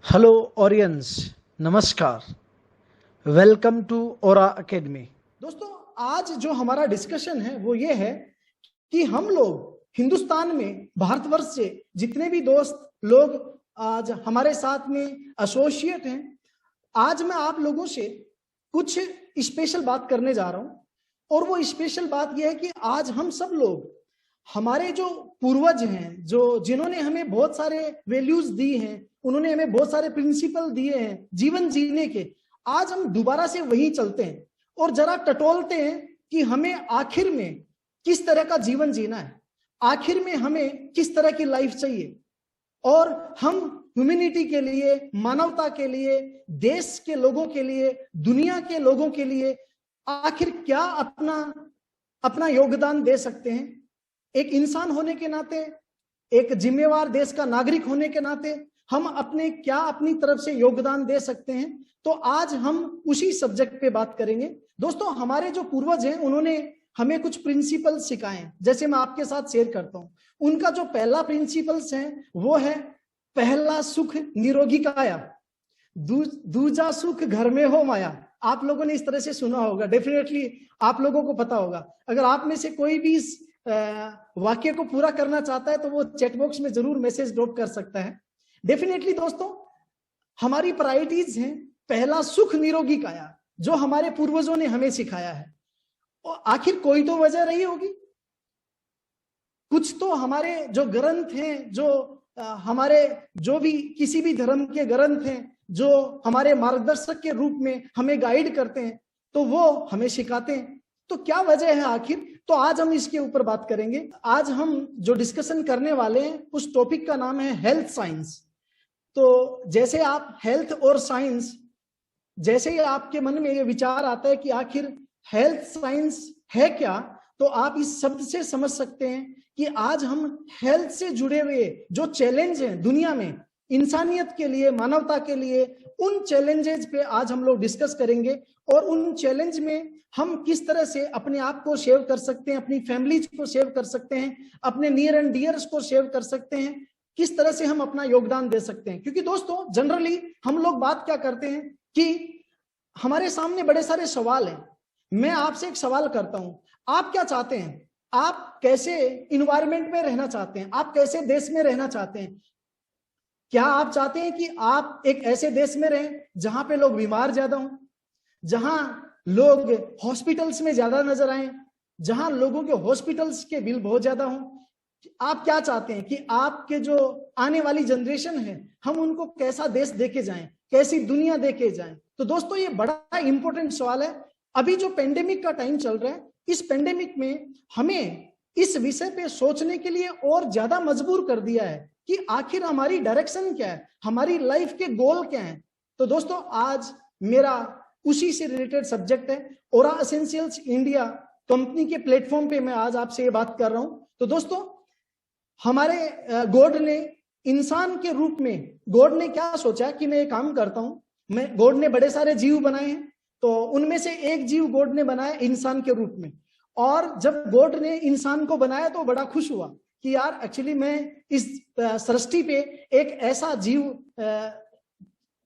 Hello audience, नमस्कार। Welcome to Aura Academy. दोस्तों, आज जो हमारा डिस्कशन है वो ये है कि हम लोग हिंदुस्तान में, भारतवर्ष से जितने भी दोस्त लोग आज हमारे साथ में एसोसिएट हैं, आज मैं आप लोगों से कुछ स्पेशल बात करने जा रहा हूं। और वो स्पेशल बात यह है कि आज हम सब लोग, हमारे जो पूर्वज हैं, जो जिन्होंने हमें बहुत सारे वैल्यूज दी हैं, उन्होंने हमें बहुत सारे प्रिंसिपल दिए हैं जीवन जीने के, आज हम दोबारा से वही चलते हैं और जरा टटोलते हैं कि हमें आखिर में किस तरह का जीवन जीना है, आखिर में हमें किस तरह की लाइफ चाहिए, और हम ह्यूमैनिटी के लिए, मानवता के लिए, देश के लोगों के लिए, दुनिया के लोगों के लिए आखिर क्या अपना योगदान दे सकते हैं। एक इंसान होने के नाते, एक जिम्मेवार देश का नागरिक होने के नाते हम अपनी तरफ से योगदान दे सकते हैं। तो आज हम उसी सब्जेक्ट पे बात करेंगे। दोस्तों, हमारे जो पूर्वज हैं उन्होंने हमें कुछ प्रिंसिपल सिखाए, जैसे मैं आपके साथ शेयर करता हूं। उनका जो पहला प्रिंसिपल्स है वो है, पहला सुख निरोगी काया, दूजा सुख घर में हो माया। आप लोगों ने इस तरह से सुना होगा, डेफिनेटली आप लोगों को पता होगा। अगर आप में से कोई भी इस वाक्य को पूरा करना चाहता है तो वो चैट बॉक्स में जरूर मैसेज ड्रॉप कर सकता है। डेफिनेटली दोस्तों, हमारी प्रायोरिटीज हैं पहला सुख निरोगी काया, जो हमारे पूर्वजों ने हमें सिखाया है। और आखिर कोई तो वजह रही होगी, कुछ तो हमारे जो ग्रंथ हैं, जो हमारे जो भी किसी भी धर्म के ग्रंथ हैं, जो हमारे मार्गदर्शक के रूप में हमें गाइड करते हैं, तो वो हमें सिखाते हैं। तो क्या वजह है आखिर? तो आज हम इसके ऊपर बात करेंगे। आज हम जो डिस्कशन करने वाले हैं उस टॉपिक का नाम है हेल्थ साइंस। तो जैसे आप हेल्थ और साइंस, जैसे ही आपके मन में ये विचार आता है कि आखिर हेल्थ साइंस है क्या, तो आप इस शब्द से समझ सकते हैं कि आज हम हेल्थ से जुड़े हुए जो चैलेंज हैं दुनिया में, इंसानियत के लिए, मानवता के लिए, उन चैलेंजेस पे आज हम लोग डिस्कस करेंगे। और उन चैलेंज में हम किस तरह से अपने आप को सेव कर सकते हैं, अपनी फैमिलीज को सेव कर सकते हैं, अपने नियर एंड डियर्स को सेव कर सकते हैं, किस तरह से हम अपना योगदान दे सकते हैं। क्योंकि दोस्तों, जनरली हम लोग बात क्या करते हैं कि हमारे सामने बड़े सारे सवाल हैं। मैं आपसे एक सवाल करता हूं, आप क्या चाहते हैं? आप कैसे इन्वायरमेंट में रहना चाहते हैं? आप कैसे देश में रहना चाहते हैं? क्या आप चाहते हैं कि आप एक ऐसे देश में रहें जहां पे लोग बीमार ज्यादा हों, जहां लोग हॉस्पिटल्स में ज्यादा नजर आए, जहां लोगों के हॉस्पिटल्स के बिल बहुत ज्यादा हों? आप क्या चाहते हैं कि आपके जो आने वाली जनरेशन है, हम उनको कैसा देश देके जाएं, कैसी दुनिया देके जाएं? तो दोस्तों, ये बड़ा इंपॉर्टेंट सवाल है। अभी जो पेंडेमिक का टाइम चल रहा है, इस पेंडेमिक में हमें इस विषय पे सोचने के लिए और ज्यादा मजबूर कर दिया है कि आखिर हमारी डायरेक्शन क्या है, हमारी लाइफ के गोल क्या है। तो दोस्तों, आज मेरा उसी से रिलेटेड सब्जेक्ट है। ओरा एसेंशियल्स इंडिया कंपनी के प्लेटफॉर्म पे मैं आज आपसे ये बात कर रहा हूं। तो दोस्तों, हमारे गॉड ने इंसान के रूप में, गॉड ने क्या सोचा कि मैं ये काम करता हूं। गॉड ने बड़े सारे जीव बनाए हैं, तो उनमें से एक जीव गॉड ने बनाया इंसान के रूप में। और जब गॉड ने इंसान को बनाया तो बड़ा खुश हुआ कि यार, एक्चुअली मैं इस सृष्टि पे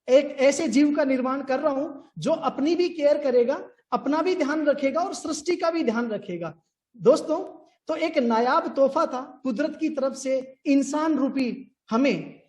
एक ऐसे जीव का निर्माण कर रहा हूं जो अपनी भी केयर करेगा, अपना भी ध्यान रखेगा और सृष्टि का भी ध्यान रखेगा। दोस्तों, तो एक नायाब तोहफा था कुदरत की तरफ से इंसान रूपी हमें।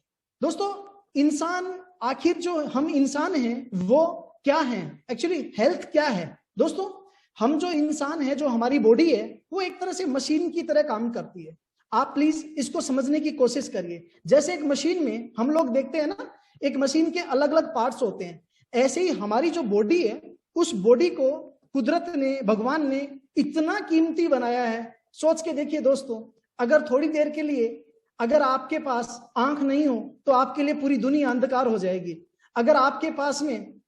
दोस्तों, इंसान, आखिर जो हम इंसान हैं वो क्या है, एक्चुअली हेल्थ क्या है? दोस्तों, हम जो इंसान है, जो हमारी बॉडी है, वो एक तरह से मशीन की तरह काम करती है। आप प्लीज इसको समझने की कोशिश करिए। जैसे एक मशीन में हम लोग देखते हैं ना, एक मशीन के अलग अलग पार्ट्स होते हैं, ऐसे ही हमारी जो बॉडी है, उस बॉडी को कुदरत ने, भगवान ने इतना कीमती बनाया है। सोच के देखिए दोस्तों, अगर थोड़ी देर के लिए अगर आपके पास आंख नहीं हो तो आपके लिए पूरी दुनिया अंधकार हो जाएगी। अगर आपके पास में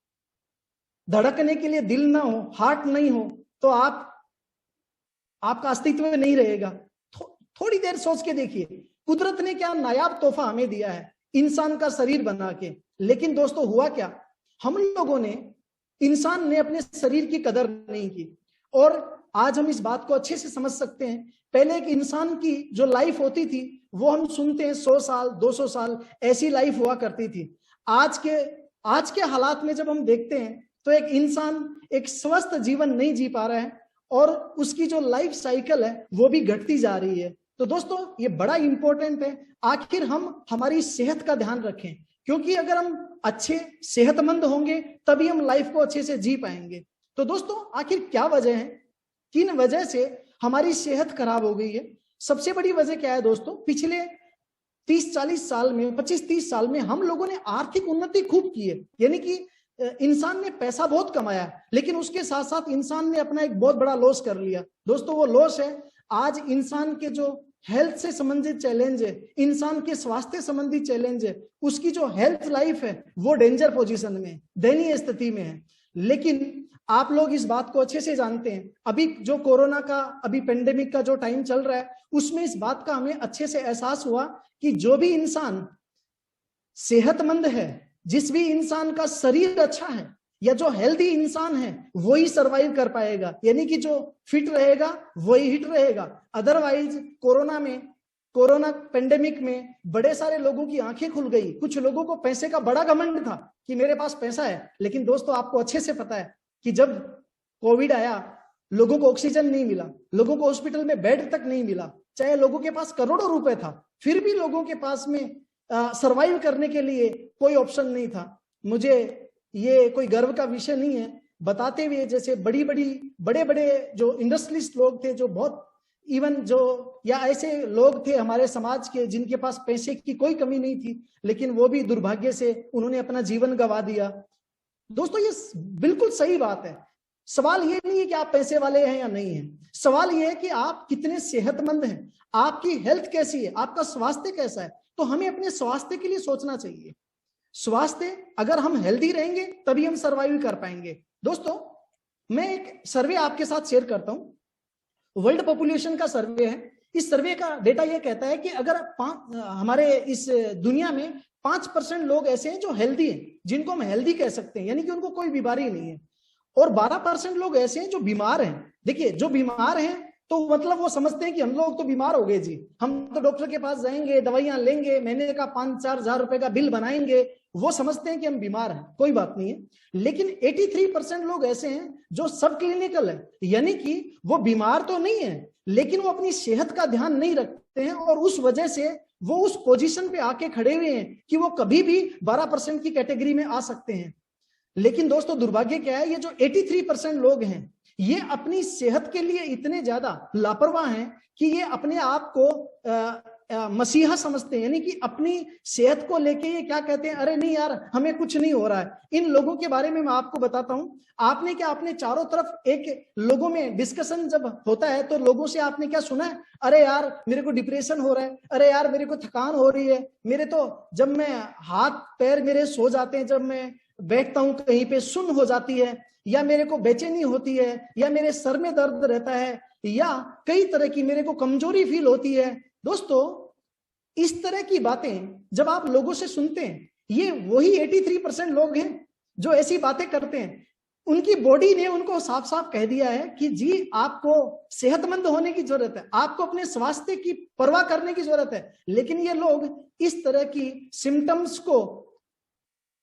धड़कने के लिए दिल ना हो, हार्ट नहीं हो, तो आपका अस्तित्व नहीं रहेगा। थोड़ी देर सोच के देखिए, कुदरत ने क्या नायाब तोहफा हमें दिया है, इंसान का शरीर बना के। लेकिन दोस्तों, हुआ क्या, हम लोगों ने, इंसान ने अपने शरीर की कदर नहीं की। और आज हम इस बात को अच्छे से समझ सकते हैं। पहले एक इंसान की जो लाइफ होती थी, वो हम सुनते हैं 100 साल, 200 साल ऐसी लाइफ हुआ करती थी। आज के हालात में जब हम देखते हैं तो एक इंसान एक स्वस्थ जीवन नहीं जी पा रहा है और उसकी जो लाइफ साइकिल है वो भी घटती जा रही है। तो दोस्तों ये बड़ा इंपॉर्टेंट है, आखिर हम हमारी सेहत का ध्यान रखें, क्योंकि अगर हम अच्छे सेहतमंद होंगे तभी हम लाइफ को अच्छे से जी पाएंगे। तो दोस्तों आखिर क्या वजह है, किन वजह से हमारी सेहत खराब हो गई है? सबसे बड़ी वजह क्या है दोस्तों? पिछले 30-40 साल में, 25-30 साल में हम लोगों ने आर्थिक उन्नति खूब की है, यानी कि इंसान ने पैसा बहुत कमाया, लेकिन उसके साथ साथ इंसान ने अपना एक बहुत बड़ा लॉस कर लिया। दोस्तों वो लॉस है आज इंसान के जो हेल्थ से संबंधित चैलेंज है, इंसान के स्वास्थ्य संबंधी चैलेंज है, उसकी जो हेल्थ लाइफ है वो डेंजर पोजीशन में, दयनीय स्थिति में है। लेकिन आप लोग इस बात को अच्छे से जानते हैं, अभी जो कोरोना का, अभी पेंडेमिक का जो टाइम चल रहा है, उसमें इस बात का हमें अच्छे से एहसास हुआ कि जो भी इंसान सेहतमंद है, जिस भी इंसान का शरीर अच्छा है या जो हेल्दी इंसान है वही सरवाइव कर पाएगा, यानी कि जो फिट रहेगा वही हिट रहेगा। अदरवाइज कोरोना पेंडेमिक में बड़े सारे लोगों की आंखें खुल गई। कुछ लोगों को पैसे का बड़ा घमंड था कि मेरे पास पैसा है, लेकिन दोस्तों आपको अच्छे से पता है कि जब कोविड आया लोगों को ऑक्सीजन नहीं मिला, लोगों को हॉस्पिटल में बेड तक नहीं मिला, चाहे लोगों के पास करोड़ों रुपए था, फिर भी लोगों के पास में सरवाइव करने के लिए कोई ऑप्शन नहीं था। मुझे ये कोई गर्व का विषय नहीं है बताते हुए, जैसे बड़े बड़े जो इंडस्ट्रियलिस्ट लोग थे, जो बहुत इवन जो या ऐसे लोग थे हमारे समाज के जिनके पास पैसे की कोई कमी नहीं थी, लेकिन वो भी दुर्भाग्य से उन्होंने अपना जीवन गंवा दिया। दोस्तों ये बिल्कुल सही बात है। सवाल ये नहीं है कि आप पैसे वाले हैं या नहीं हैं, सवाल ये है कि आप कितने सेहतमंद हैं, आपकी हेल्थ कैसी है, आपका स्वास्थ्य कैसा है। तो हमें अपने स्वास्थ्य के लिए सोचना चाहिए। स्वास्थ्य अगर हम हेल्दी रहेंगे तभी हम सर्वाइव कर पाएंगे। दोस्तों मैं एक सर्वे आपके साथ शेयर करता हूं, वर्ल्ड पॉपुलेशन का सर्वे है। इस सर्वे का डेटा यह कहता है कि अगर हमारे इस दुनिया में 5% लोग ऐसे हैं जो हेल्दी हैं, जिनको हम हेल्दी कह सकते हैं, यानी कि उनको कोई बीमारी नहीं है, और 12% लोग ऐसे हैं जो बीमार हैं। देखिए जो बीमार हैं तो मतलब वो समझते हैं कि हम लोग तो बीमार हो गए जी, हम तो डॉक्टर के पास जाएंगे, दवाइयां लेंगे, महीने का 5-4 हजार रुपए का बिल बनाएंगे, वो समझते हैं कि हम बीमार हैं। कोई बात नहीं है। लेकिन 83% लोग ऐसे हैं जो सब क्लिनिकल है, यानी कि वो बीमार तो नहीं है लेकिन वो अपनी सेहत का ध्यान नहीं रखते हैं, और उस वजह से वो उस पोजीशन पे आके खड़े हुए हैं कि वो कभी भी 12% की कैटेगरी में आ सकते हैं। लेकिन दोस्तों दुर्भाग्य क्या है, ये जो 83% लोग हैं ये अपनी सेहत के लिए इतने ज्यादा लापरवाह हैं कि ये अपने आप को मसीहा समझते हैं, यानी कि अपनी सेहत को लेके ये क्या कहते हैं, अरे नहीं यार हमें कुछ नहीं हो रहा है। इन लोगों के बारे में मैं आपको बताता हूं। आपने क्या अपने चारों तरफ एक लोगों में डिस्कशन जब होता है तो लोगों से आपने क्या सुना है, अरे यार मेरे को डिप्रेशन हो रहा है, अरे यार मेरे को थकान हो रही है, मेरे तो जब मैं हाथ पैर मेरे सो जाते हैं, जब मैं बैठता हूं कहीं पे सुन्न हो जाती है, या मेरे को बेचैनी होती है, या मेरे सर में दर्द रहता है, या कई तरह की मेरे को कमजोरी फील होती है। दोस्तों इस तरह की बातें जब आप लोगों से सुनते हैं, ये वही 83% लोग हैं जो ऐसी बातें करते हैं। उनकी बॉडी ने उनको साफ साफ कह दिया है कि जी आपको सेहतमंद होने की जरूरत है, आपको अपने स्वास्थ्य की परवाह करने की जरूरत है। लेकिन ये लोग इस तरह की सिम्टम्स को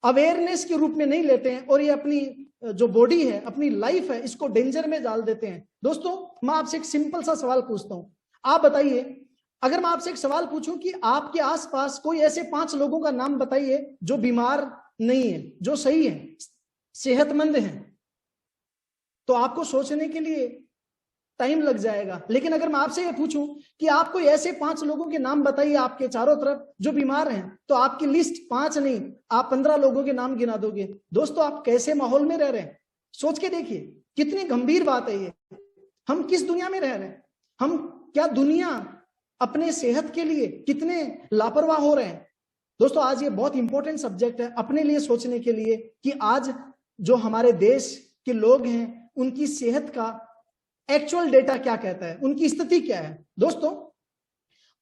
अवेयरनेस के रूप में नहीं लेते हैं और ये अपनी जो बॉडी है, अपनी लाइफ है, इसको डेंजर में डाल देते हैं। दोस्तों मैं आपसे एक सिंपल सा सवाल पूछता हूं, आप बताइए, अगर मैं आपसे एक सवाल पूछूं कि आपके आसपास कोई ऐसे 5 लोगों का नाम बताइए जो बीमार नहीं है, जो सही है, सेहतमंद हैं, तो आपको सोचने के लिए टाइम लग जाएगा। लेकिन अगर मैं आपसे ये पूछूं कि आप कोई ऐसे 5 लोगों के नाम बताइए आपके चारों तरफ जो बीमार हैं, तो आपकी लिस्ट 5 नहीं, आप 15 लोगों के नाम गिना दोगे। दोस्तों आप कैसे माहौल में रह रहे हैं, सोच के देखिए, कितनी गंभीर बात है ये। हम किस दुनिया में रह रहे हैं, हम क्या दुनिया अपने सेहत के लिए कितने लापरवाह हो रहे हैं। दोस्तों आज ये बहुत इंपॉर्टेंट सब्जेक्ट है अपने लिए सोचने के लिए कि आज जो हमारे देश के लोग हैं उनकी सेहत का एक्चुअल डेटा क्या कहता है, उनकी स्थिति क्या है। दोस्तों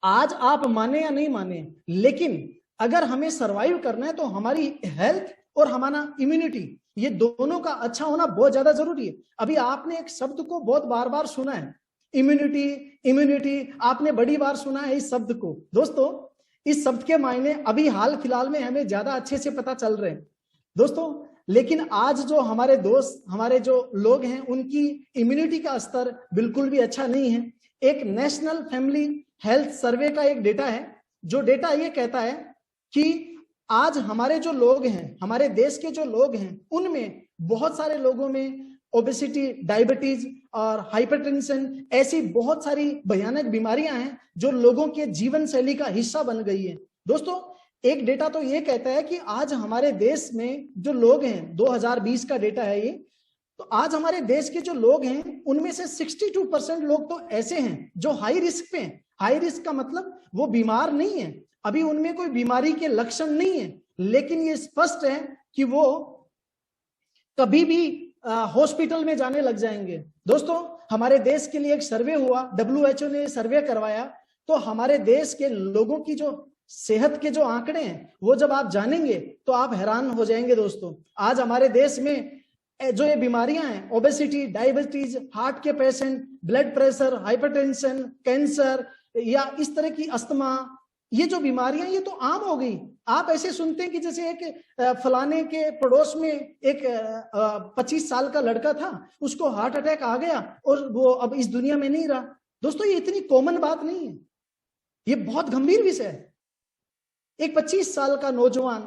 आज आप माने या नहीं माने, लेकिन अगर हमें सरवाइव करना है तो हमारी हेल्थ और हमारा इम्यूनिटी, ये दोनों का अच्छा होना बहुत ज्यादा जरूरी है। अभी आपने एक शब्द को बहुत बार बार सुना है, इम्यूनिटी इम्यूनिटी, आपने बड़ी बार सुना है इस शब्द को। दोस्तों इस शब्द के मायने अभी हाल फिलहाल में हमें ज्यादा अच्छे से पता चल रहे हैं दोस्तों। लेकिन आज जो हमारे दोस्त, हमारे जो लोग हैं, उनकी इम्यूनिटी का स्तर बिल्कुल भी अच्छा नहीं है। एक नेशनल फैमिली हेल्थ सर्वे का एक डेटा है, जो डेटा ये कहता है कि आज हमारे जो लोग हैं, हमारे देश के जो लोग हैं, उनमें बहुत सारे लोगों में ओबेसिटी, डायबिटीज और हाइपरटेंशन ऐसी बहुत सारी भयानक बीमारियां हैं जो लोगों के जीवन शैली का हिस्सा बन गई है दोस्तों। एक डेटा तो ये कहता है कि आज हमारे देश में जो लोग हैं, 2020 का डेटा है ये, तो आज हमारे देश के जो लोग हैं उनमें से 62% लोग तो ऐसे हैं जो हाई रिस्क पे हैं। हाई रिस्क का मतलब वो बीमार नहीं है, अभी उनमें कोई बीमारी के लक्षण नहीं है, लेकिन ये स्पष्ट है कि वो कभी भी हॉस्पिटल में जाने लग जाएंगे। दोस्तों, हमारे देश के लिए एक सर्वे हुआ, WHO ने सर्वे करवाया, तो हमारे देश के लोगों की जो सेहत के जो आंकड़े हैं वो जब आप जानेंगे तो आप हैरान हो जाएंगे दोस्तों। आज हमारे देश में जो ये बीमारियां हैं, ओबेसिटी, डायबिटीज, हार्ट के patient, blood pressure, hypertension, cancer या इस तरह की अस्थमा, ये जो बीमारियां ये तो आम हो गई। आप ऐसे सुनते हैं कि जैसे एक फलाने के पड़ोस में एक 25 साल का लड़का था, उसको हार्ट अटैक आ गया और वो अब इस दुनिया में नहीं रहा। दोस्तों, ये इतनी कॉमन बात नहीं है, ये बहुत गंभीर विषय है। एक 25 साल का नौजवान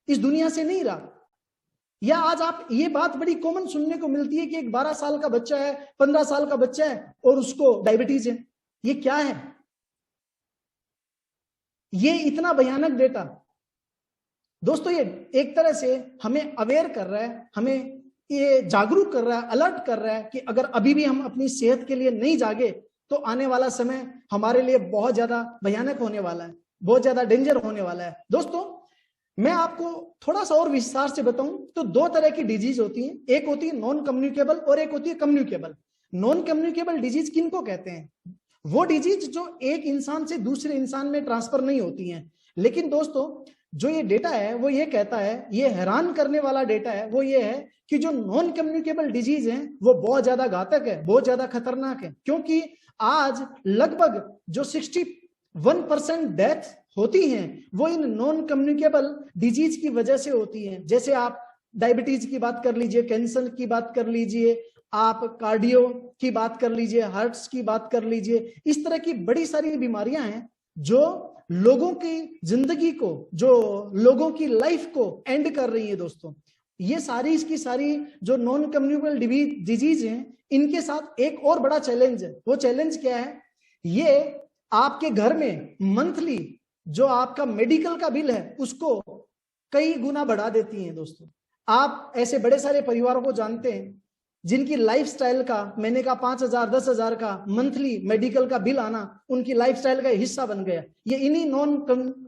इस दुनिया से नहीं रहा। या आज आप ये बात बड़ी कॉमन सुनने को मिलती है कि एक 12 साल का बच्चा है, 15 साल का बच्चा है और उसको डायबिटीज है। ये क्या है? ये इतना भयानक डेटा दोस्तों, ये एक तरह से हमें अवेयर कर रहा है, हमें ये जागरूक कर रहा है, अलर्ट कर रहा है कि अगर अभी भी हम अपनी सेहत के लिए नहीं जागे तो आने वाला समय हमारे लिए बहुत ज्यादा भयानक होने वाला है, बहुत ज्यादा डेंजर होने वाला है। दोस्तों, मैं आपको थोड़ा सा और विस्तार से बताऊं तो 2 तरह की डिजीज होती हैं, एक होती है नॉन कम्युनिकेबल और एक होती है कम्युनिकेबल। नॉन कम्युनिकेबल डिजीज किनको कहते हैं? वो डिजीज जो एक इंसान से दूसरे इंसान में ट्रांसफर नहीं होती हैं। लेकिन दोस्तों, जो ये डेटा है वो ये कहता है, ये हैरान करने वाला डेटा है, वो ये है कि जो नॉन कम्युनिकेबल डिजीज है वो बहुत ज्यादा घातक है, बहुत ज्यादा खतरनाक है। क्योंकि आज लगभग जो 61% डेथ होती हैं वो इन नॉन कम्युनिकेबल डिजीज की वजह से होती हैं। जैसे आप डायबिटीज की बात कर लीजिए, कैंसर की बात कर लीजिए, आप कार्डियो की बात कर लीजिए, हार्ट्स की बात कर लीजिए, इस तरह की बड़ी सारी बीमारियां हैं जो लोगों की जिंदगी को, जो लोगों की लाइफ को एंड कर रही है। दोस्तों, ये सारी इसकी सारी जो नॉन कम्युनिकेबल डिजीज हैं, इनके साथ एक और बड़ा चैलेंज है। वो चैलेंज क्या है? ये आपके घर में मंथली जो आपका मेडिकल का बिल है उसको कई गुना बढ़ा देती हैं। दोस्तों, आप ऐसे बड़े सारे परिवारों को जानते हैं जिनकी लाइफस्टाइल का, मैंने कहा 5,000 10,000 का मंथली मेडिकल का बिल आना उनकी लाइफस्टाइल का हिस्सा बन गया। ये इन्हीं नॉन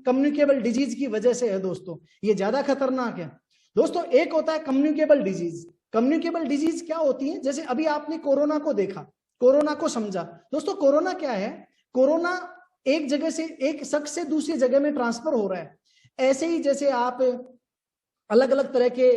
कम्युनिकेबल डिजीज की वजह से है। दोस्तों, ये ज्यादा खतरनाक है। दोस्तों, एक होता है कम्युनिकेबल डिजीज। कम्युनिकेबल डिजीज क्या होती है? जैसे अभी आपने कोरोना को देखा, कोरोना को समझा। दोस्तों, कोरोना क्या है? कोरोना एक जगह से, एक शख्स से दूसरी जगह में ट्रांसफर हो रहा है। ऐसे ही जैसे आप अलग अलग तरह के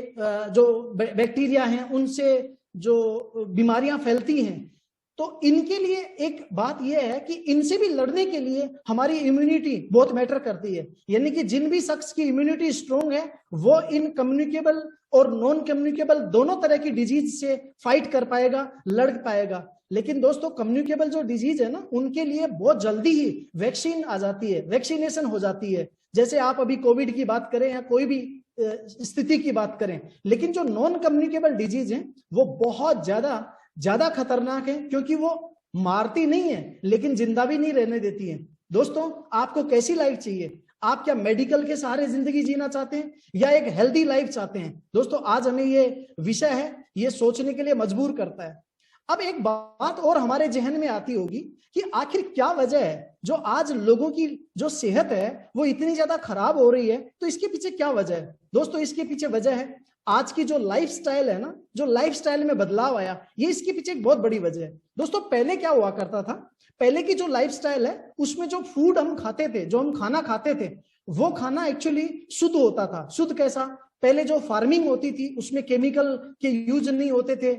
जो बैक्टीरिया हैं उनसे जो बीमारियां फैलती हैं, तो इनके लिए एक बात यह है कि इनसे भी लड़ने के लिए हमारी इम्यूनिटी बहुत मैटर करती है। यानी कि जिन भी शख्स की इम्यूनिटी स्ट्रोंग है वो इन कम्युनिकेबल और नॉन कम्युनिकेबल दोनों तरह की डिजीज से फाइट कर पाएगा, लड़ पाएगा। लेकिन दोस्तों, कम्युनिकेबल जो डिजीज है ना, उनके लिए बहुत जल्दी ही वैक्सीन आ जाती है, वैक्सीनेशन हो जाती है। जैसे आप अभी कोविड की बात करें या कोई भी स्थिति की बात करें। लेकिन जो नॉन कम्युनिकेबल डिजीज है वो बहुत ज्यादा खतरनाक है, क्योंकि वो मारती नहीं है लेकिन जिंदा भी नहीं रहने देती है। दोस्तों, आपको कैसी लाइफ चाहिए? आप क्या मेडिकल के सहारे जिंदगी जीना चाहते हैं या एक हेल्दी लाइफ चाहते हैं? दोस्तों, आज हमें ये विषय है, ये सोचने के लिए मजबूर करता है। अब एक बात और हमारे जहन में आती होगी कि आखिर क्या वजह है जो आज लोगों की जो सेहत है वो इतनी ज्यादा खराब हो रही है? तो इसके पीछे क्या वजह है? दोस्तों, इसके पीछे वजह है आज की जो लाइफस्टाइल है ना, जो लाइफस्टाइल में बदलाव आया, ये इसके पीछे एक बहुत बड़ी वजह है। दोस्तों, पहले क्या हुआ करता था? पहले की जो लाइफस्टाइल है उसमें जो फूड हम खाते थे, जो हम खाना खाते थे, वो खाना एक्चुअली शुद्ध होता था। शुद्ध कैसा? पहले जो फार्मिंग होती थी उसमें केमिकल के यूज नहीं होते थे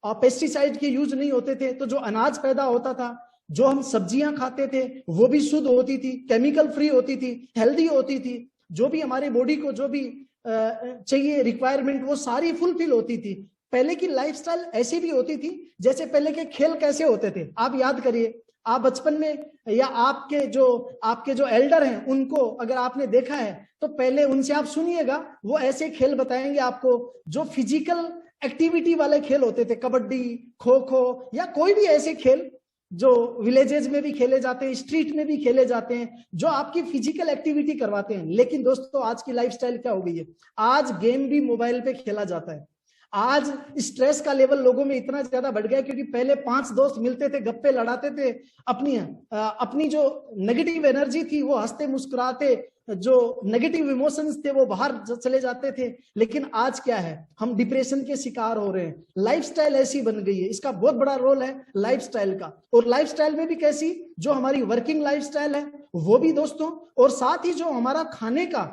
और पेस्टिसाइड के यूज नहीं होते थे, तो जो अनाज पैदा होता था, जो हम सब्जियां खाते थे वो भी शुद्ध होती थी, केमिकल फ्री होती थी, हेल्दी होती थी, जो भी हमारे बॉडी को जो भी चाहिए रिक्वायरमेंट वो सारी फुलफिल होती थी। पहले की लाइफस्टाइल ऐसी भी होती थी, जैसे पहले के खेल कैसे होते थे आप याद करिए। आप बचपन में या आपके जो एल्डर हैं उनको अगर आपने देखा है तो पहले उनसे आप सुनिएगा, वो ऐसे खेल बताएंगे आपको जो फिजिकल एक्टिविटी वाले खेल होते थे, कबड्डी, खो खो या कोई भी ऐसे खेल जो विलेजेस में भी खेले जाते हैं, स्ट्रीट में भी खेले जाते हैं, जो आपकी फिजिकल एक्टिविटी करवाते हैं। लेकिन दोस्तों आज की लाइफस्टाइल क्या हो गई है, आज गेम भी मोबाइल पे खेला जाता है। आज स्ट्रेस का लेवल लोगों में इतना ज्यादा बढ़ गया, क्योंकि पहले 5 दोस्त मिलते थे, गप्पे लड़ाते थे, अपनी जो नेगेटिव एनर्जी थी वो हंसते मुस्कुराते, जो नेगेटिव इमोशंस थे वो बाहर चले जाते थे। लेकिन आज क्या है, हम डिप्रेशन के शिकार हो रहे हैं। लाइफस्टाइल ऐसी बन गई है, इसका बहुत बड़ा रोल है लाइफस्टाइल का। और लाइफस्टाइल में भी कैसी, जो हमारी वर्किंग लाइफस्टाइल है वो भी दोस्तों, और साथ ही जो हमारा खाने का,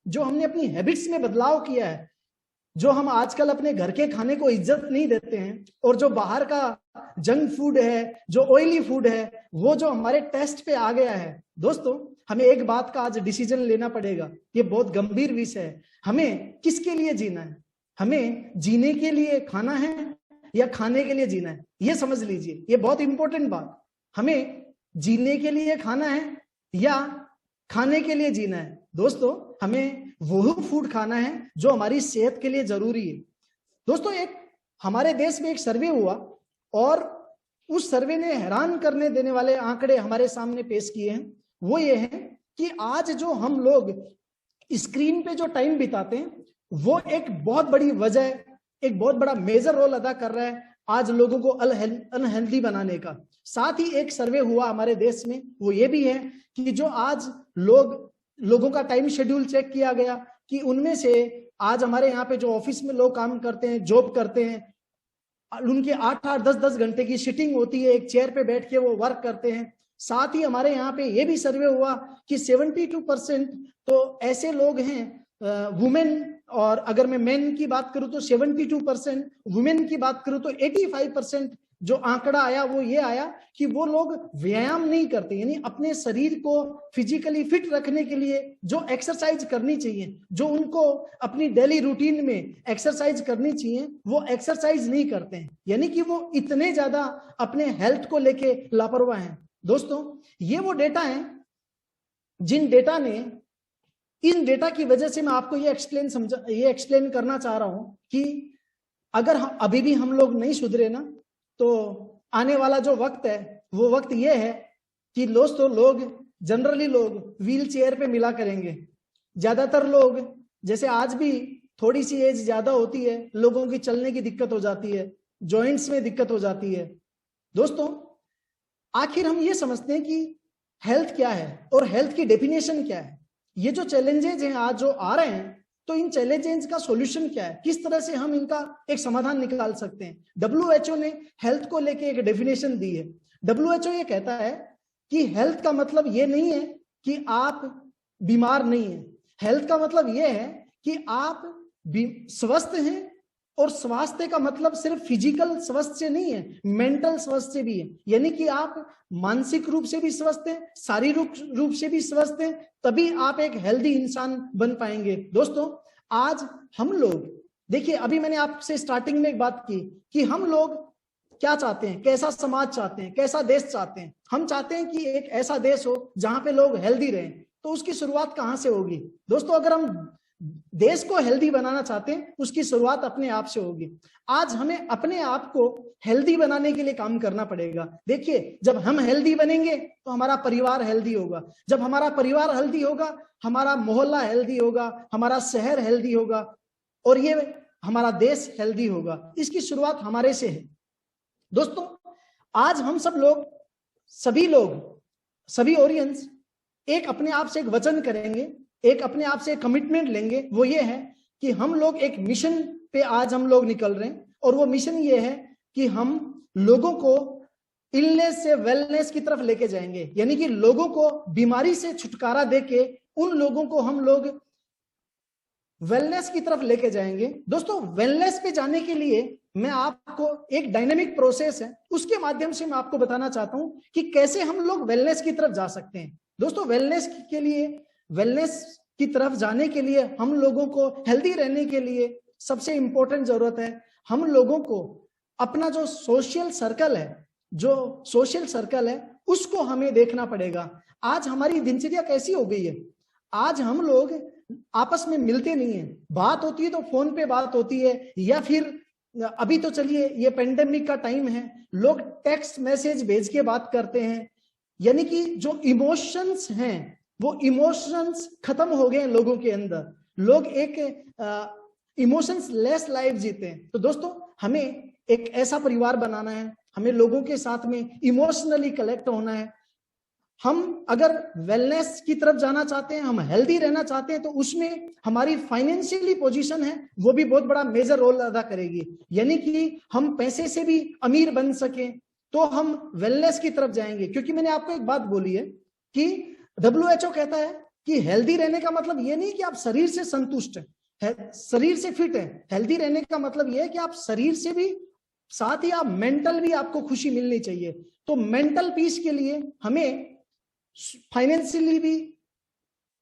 जो हमने अपनी हैबिट्स में बदलाव किया है, जो हम आजकल अपने घर के खाने को इज्जत नहीं देते हैं, और जो बाहर का जंक फूड है, जो ऑयली फूड है, वो जो हमारे टेस्ट पे आ गया है। दोस्तों हमें एक बात का आज डिसीजन लेना पड़ेगा, ये बहुत गंभीर विषय है। हमें किसके लिए जीना है, हमें जीने के लिए खाना है या खाने के लिए जीना है, ये समझ लीजिए, ये बहुत इंपॉर्टेंट बात। हमें जीने के लिए खाना है या खाने के लिए जीना है। दोस्तों हमें वो फूड खाना है जो हमारी सेहत के लिए जरूरी है। दोस्तों एक हमारे देश में एक सर्वे हुआ, और उस सर्वे ने हैरान करने देने वाले आंकड़े हमारे सामने पेश किए हैं। वो ये है कि आज जो हम लोग स्क्रीन पे जो टाइम बिताते हैं, वो एक बहुत बड़ी वजह, एक बहुत बड़ा मेजर रोल अदा कर रहा है आज लोगों को अनहेल्दी बनाने का। साथ ही एक सर्वे हुआ हमारे देश में, वो ये भी है कि जो आज लोगों का टाइम शेड्यूल चेक किया गया कि उनमें से आज हमारे यहाँ पे जो ऑफिस में लोग काम करते हैं, जॉब करते हैं, उनके 8-8, 10-10 घंटे की सिटिंग होती है, एक चेयर पे बैठ के वो वर्क करते हैं। साथ ही हमारे यहाँ पे ये भी सर्वे हुआ कि 72% तो ऐसे लोग हैं वुमेन, और अगर मैं मेन की बात करूं तो 72%, वुमेन की बात करूं तो 85% जो आंकड़ा आया वो ये आया कि वो लोग व्यायाम नहीं करते, यानी अपने शरीर को फिजिकली फिट रखने के लिए जो एक्सरसाइज करनी चाहिए, जो उनको अपनी डेली रूटीन में एक्सरसाइज करनी चाहिए, वो एक्सरसाइज नहीं करते हैं, यानी कि वो इतने ज्यादा अपने हेल्थ को लेके लापरवाह हैं। दोस्तों ये वो डेटा है, इन डेटा की वजह से मैं आपको ये एक्सप्लेन करना चाह रहा हूं कि अगर अभी भी हम लोग नहीं सुधरे ना, तो आने वाला जो वक्त है वो वक्त ये है कि दोस्तों जनरली लोग व्हील चेयर पे मिला करेंगे। ज्यादातर लोग, जैसे आज भी थोड़ी सी एज ज्यादा होती है, लोगों की चलने की दिक्कत हो जाती है, जॉइंट्स में दिक्कत हो जाती है। दोस्तों आखिर हम ये समझते हैं कि हेल्थ क्या है और हेल्थ की डेफिनेशन क्या है। ये जो चैलेंजेस हैं आज जो आ रहे हैं, तो इन चैलेंजेस का सॉल्यूशन क्या है, किस तरह से हम इनका एक समाधान निकाल सकते हैं। WHO ने हेल्थ को लेके एक डेफिनेशन दी है। WHO ये कहता है कि हेल्थ का मतलब ये नहीं है कि आप बीमार नहीं हैं, हेल्थ का मतलब ये है कि आप स्वस्थ हैं, और स्वास्थ्य का मतलब सिर्फ फिजिकल स्वास्थ्य से नहीं है, मेंटल स्वास्थ्य से भी है, यानी कि आप मानसिक रूप से भी स्वस्थ हैं, शारीरिक रूप से भी स्वस्थ हैं, तभी आप एक हेल्दी इंसान बन पाएंगे। दोस्तों आज हम लोग देखिए, अभी मैंने आपसे स्टार्टिंग में एक बात की कि हम लोग क्या चाहते हैं, कैसा समाज चाहते हैं, कैसा देश चाहते हैं। हम चाहते हैं कि एक ऐसा देश हो जहां पे लोग हेल्दी रहें। तो उसकी शुरुआत कहां से होगी दोस्तों? अगर हम देश को हेल्दी बनाना चाहते हैं, उसकी शुरुआत अपने आप से होगी। आज हमें अपने आप को हेल्दी बनाने के लिए काम करना पड़ेगा। देखिए जब हम हेल्दी बनेंगे तो हमारा परिवार हेल्दी होगा, जब हमारा परिवार हेल्दी होगा हमारा मोहल्ला हेल्दी होगा, हमारा शहर हेल्दी होगा, और ये हमारा देश हेल्दी होगा। इसकी शुरुआत हमारे से है। दोस्तों आज हम सभी ऑडियंस एक अपने आप से एक वचन करेंगे, एक अपने आप से एक कमिटमेंट लेंगे। वो ये है कि हम लोग एक मिशन पे आज हम लोग निकल रहे हैं, और वो मिशन ये है कि हम लोगों को इलनेस से वेलनेस की तरफ लेके जाएंगे, यानी कि लोगों को बीमारी से छुटकारा देके उन लोगों को हम लोग वेलनेस की तरफ लेके जाएंगे। दोस्तों वेलनेस पे जाने के लिए मैं आपको एक डायनेमिक प्रोसेस है उसके माध्यम से मैं आपको बताना चाहता हूं कि कैसे हम लोग वेलनेस की तरफ जा सकते हैं। दोस्तों, वेलनेस की तरफ जाने के लिए, हम लोगों को हेल्दी रहने के लिए सबसे इंपॉर्टेंट जरूरत है हम लोगों को अपना जो सोशल सर्कल है उसको हमें देखना पड़ेगा। आज हमारी दिनचर्या कैसी हो गई है, आज हम लोग आपस में मिलते नहीं है, बात होती है तो फोन पे बात होती है, या फिर अभी तो चलिए ये पेंडेमिक का टाइम है, लोग टेक्स्ट मैसेज भेज के बात करते हैं। यानी कि जो इमोशंस हैं वो इमोशंस खत्म हो गए लोगों के अंदर, लोग एक इमोशंस लेस लाइफ जीते हैं। तो दोस्तों, हमें एक ऐसा परिवार बनाना है, हमें लोगों के साथ में इमोशनली कनेक्ट होना है। हम अगर वेलनेस की तरफ जाना चाहते हैं, हम हेल्दी रहना चाहते हैं, तो उसमें हमारी फाइनेंशियली पोजीशन है वो भी बहुत बड़ा मेजर रोल अदा करेगी। यानी कि हम पैसे से भी अमीर बन सके तो हम वेलनेस की तरफ जाएंगे। क्योंकि मैंने आपको एक बात बोली है कि WHO कहता है कि हेल्दी रहने का मतलब ये नहीं कि आप शरीर से संतुष्ट है, शरीर से फिट है। हेल्दी रहने का मतलब ये है कि आप शरीर से भी, साथ ही आप मेंटल भी, आपको खुशी मिलनी चाहिए। तो मेंटल पीस के लिए हमें फाइनेंशियली भी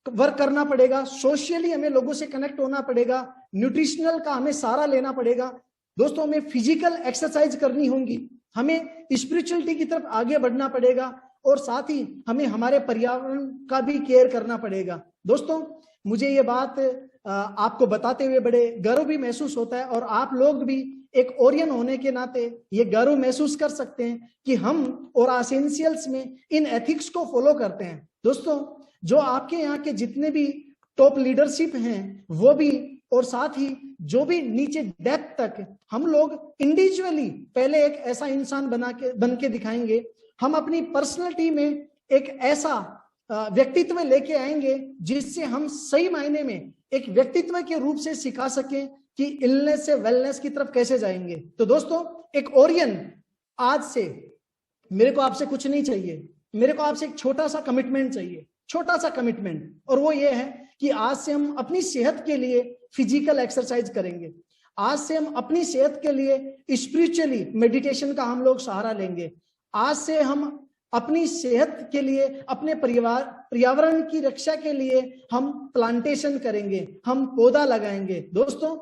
वर्क करना पड़ेगा, सोशली हमें लोगों से कनेक्ट होना पड़ेगा, न्यूट्रिशनल का हमें सहारा लेना पड़ेगा। दोस्तों, हमें फिजिकल एक्सरसाइज करनी होगी, हमें स्पिरिचुअलिटी की तरफ आगे बढ़ना पड़ेगा, और साथ ही हमें हमारे पर्यावरण का भी केयर करना पड़ेगा। दोस्तों, मुझे ये बात आपको बताते हुए बड़े गर्व भी महसूस होता है, और आप लोग भी एक ओरियन होने के नाते ये गर्व महसूस कर सकते हैं कि हम और एसेंशियल्स में इन एथिक्स को फॉलो करते हैं। दोस्तों, जो आपके यहाँ के जितने भी टॉप लीडरशिप हैं वो भी, और साथ ही जो भी नीचे डेप्थ तक, हम लोग इंडिविजुअली पहले एक ऐसा इंसान बन के दिखाएंगे। हम अपनी पर्सनैलिटी में एक ऐसा व्यक्तित्व लेके आएंगे जिससे हम सही मायने में एक व्यक्तित्व के रूप से सिखा सकें कि इलनेस से वेलनेस की तरफ कैसे जाएंगे। तो दोस्तों, एक ओरियन, आज से मेरे को आपसे कुछ नहीं चाहिए, मेरे को आपसे एक छोटा सा कमिटमेंट चाहिए, छोटा सा कमिटमेंट, और वो ये है कि आज से हम अपनी सेहत के लिए फिजिकल एक्सरसाइज करेंगे। आज से हम अपनी सेहत के लिए स्पिरिचुअली मेडिटेशन का हम लोग सहारा लेंगे। आज से हम अपनी सेहत के लिए, अपने पर्यावरण की रक्षा के लिए हम प्लांटेशन करेंगे, हम पौधा लगाएंगे। दोस्तों,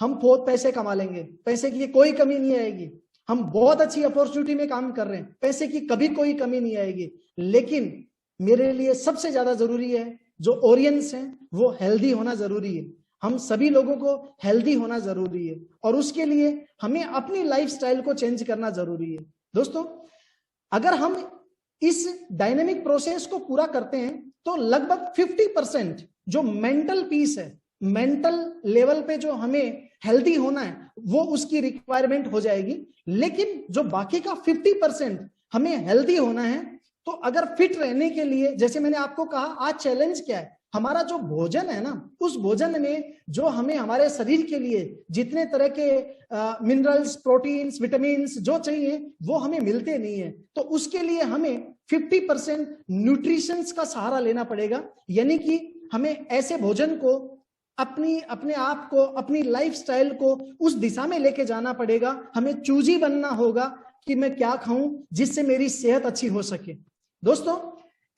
हम बहुत पैसे कमा लेंगे, पैसे की कोई कमी नहीं आएगी, हम बहुत अच्छी अपॉर्चुनिटी में काम कर रहे हैं, पैसे की कभी कोई कमी नहीं आएगी। लेकिन मेरे लिए सबसे ज्यादा जरूरी है, जो ओरियंस हैं वो हेल्दी होना जरूरी है। हम सभी लोगों को हेल्दी होना जरूरी है, और उसके लिए हमें अपनी लाइफस्टाइल को चेंज करना जरूरी है। दोस्तों, अगर हम इस डायनेमिक प्रोसेस को पूरा करते हैं तो लगभग 50% जो मेंटल पीस है, मेंटल लेवल पे जो हमें हेल्दी होना है, वो उसकी रिक्वायरमेंट हो जाएगी। लेकिन जो बाकी का 50% हमें हेल्दी होना है, तो अगर फिट रहने के लिए, जैसे मैंने आपको कहा, आज चैलेंज क्या है, हमारा जो भोजन है ना, उस भोजन में जो हमें हमारे शरीर के लिए जितने तरह के मिनरल्स, प्रोटीन्स, विटामिन जो चाहिए वो हमें मिलते नहीं है। तो उसके लिए हमें 50% न्यूट्रिशंस का सहारा लेना पड़ेगा। यानी कि हमें ऐसे भोजन को, अपने आप को, अपनी लाइफस्टाइल को उस दिशा में लेके जाना पड़ेगा। हमें चूजी बनना होगा कि मैं क्या खाऊं जिससे मेरी सेहत अच्छी हो सके। दोस्तों,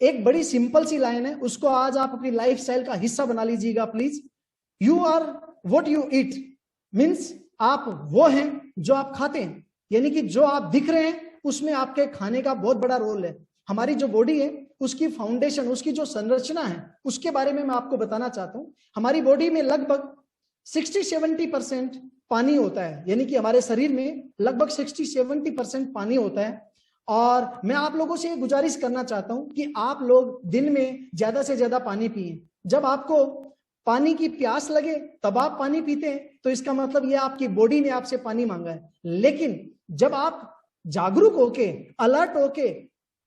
एक बड़ी सिंपल सी लाइन है, उसको आज आप अपनी लाइफस्टाइल का हिस्सा बना लीजिएगा please. You are what you eat, means आप वो हैं जो आप खाते हैं। यानी कि जो आप दिख रहे हैं उसमें आपके खाने का बहुत बड़ा रोल है। हमारी जो बॉडी है उसकी फाउंडेशन, उसकी जो संरचना है, उसके बारे में मैं आपको बताना चाहता हूं। हमारी बॉडी में लगभग 60-70% पानी होता है। यानी कि हमारे शरीर में लगभग 60-70% पानी होता है। और मैं आप लोगों से गुजारिश करना चाहता हूं कि आप लोग दिन में ज्यादा से ज्यादा पानी पिए। जब आपको पानी की प्यास लगे तब आप पानी पीते हैं, तो इसका मतलब यह आपकी बॉडी ने आपसे पानी मांगा है। लेकिन जब आप जागरूक होके, अलर्ट होके,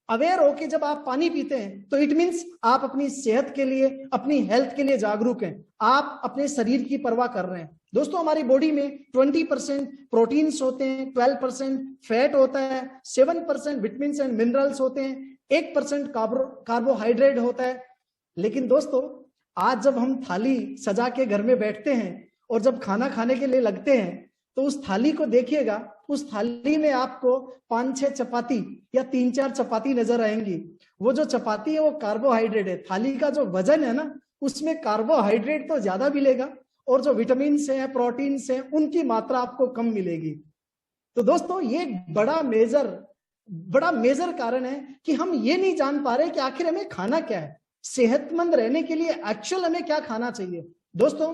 अवेयर होके जब आप पानी पीते हैं, तो इट मीन्स आप अपनी सेहत के लिए, अपनी हेल्थ के लिए जागरूक हैं, आप अपने शरीर की परवाह कर रहे हैं। दोस्तों, हमारी बॉडी में 20% प्रोटीन्स होते हैं, 12% फैट होता है, 7% विटामिन्स एंड मिनरल्स होते हैं, 1% कार्बोहाइड्रेट होता है। लेकिन दोस्तों, आज जब हम थाली सजा के घर में बैठते हैं और जब खाना खाने के लिए लगते हैं, तो उस थाली को देखिएगा, उस थाली में आपको 5-6 चपाती या 3-4 चपाती नजर आएंगी। वो जो चपाती है वो कार्बोहाइड्रेट है। थाली का जो वजन है ना, उसमें कार्बोहाइड्रेट तो ज्यादा मिलेगा और जो विटामिन है, प्रोटीन है, उनकी मात्रा आपको कम मिलेगी। तो दोस्तों ये बड़ा मेजर कारण है कि हम ये नहीं जान पा रहे कि आखिर हमें खाना क्या है, सेहतमंद रहने के लिए एक्चुअल हमें क्या खाना चाहिए। दोस्तों